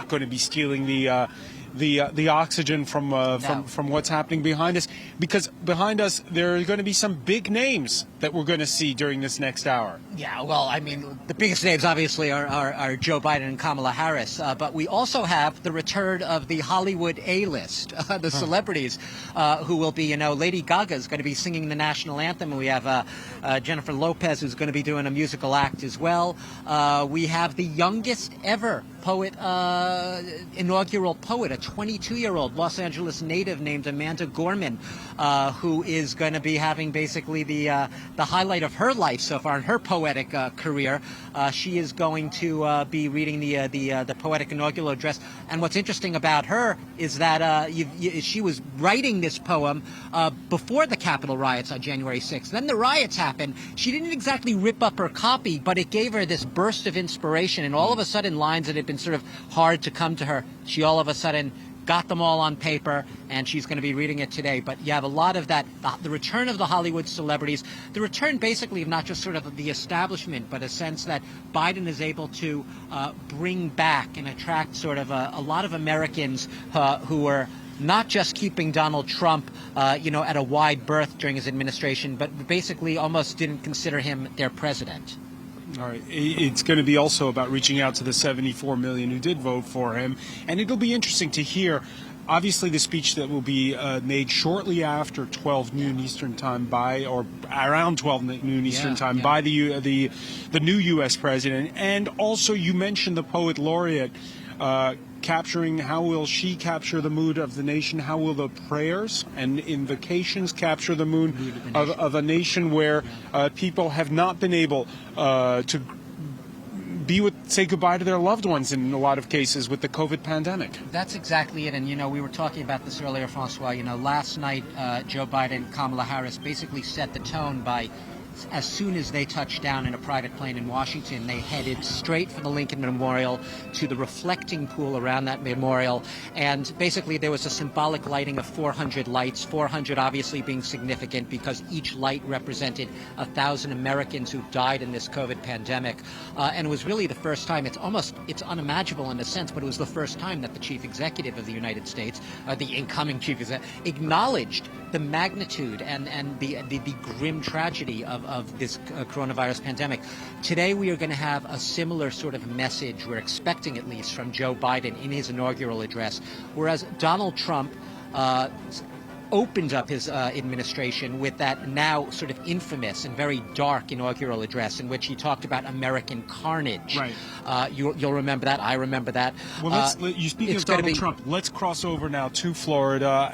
not going to be stealing the oxygen from what's happening behind us, because behind us there are going to be some big names that we're going to see during this next hour. Yeah, well, I mean, the biggest names obviously are Joe Biden and Kamala Harris, but we also have the return of the Hollywood A-list, the celebrities who will be, Lady Gaga is going to be singing the national anthem. We have Jennifer Lopez, who's going to be doing a musical act as well. We have the youngest ever poet, inaugural poet, a 22-year-old Los Angeles native named Amanda Gorman, who is going to be having basically the highlight of her life so far in her poetic career. She is going to be reading the poetic inaugural address. And what's interesting about her is that she was writing this poem before the Capitol riots on January 6th. Then the riots happened. She didn't exactly rip up her copy, but it gave her this burst of inspiration. And all of a sudden, lines that had been sort of hard to come to her, she all of a sudden got them all on paper, and she's going to be reading it today. But you have a lot of that, the return of the Hollywood celebrities, the return basically of not just sort of the establishment, but a sense that Biden is able to bring back and attract sort of a lot of Americans who are not just keeping Donald Trump, at a wide berth during his administration, but basically almost didn't consider him their president. All right. It's going to be also about reaching out to the 74 million who did vote for him. And it'll be interesting to hear, obviously, the speech that will be made shortly after 12 noon Eastern time or around 12 noon Eastern time by the new U.S. president. And also, you mentioned the poet laureate capturing, how will she capture the mood of the nation? How will the prayers and invocations capture the mood of a nation where people have not been able to say goodbye to their loved ones in a lot of cases with the COVID pandemic? That's exactly it. And, we were talking about this earlier, François. Last night, Joe Biden, Kamala Harris basically set the tone by, as soon as they touched down in a private plane in Washington, they headed straight for the Lincoln Memorial to the reflecting pool around that memorial. And basically there was a symbolic lighting of 400 lights, 400 obviously being significant because each light represented 1,000 Americans who died in this COVID pandemic. And it was really the first time, it's unimaginable in a sense, but it was the first time that the chief executive of the United States, the incoming chief executive, acknowledged the magnitude and the grim tragedy of this coronavirus pandemic. Today we are going to have a similar sort of message, we're expecting at least, from Joe Biden in his inaugural address, whereas Donald Trump opened up his administration with that now sort of infamous and very dark inaugural address in which he talked about American carnage. Right. You'll remember that. I remember that. Well, you speaking of Donald Trump, let's cross over now to Florida.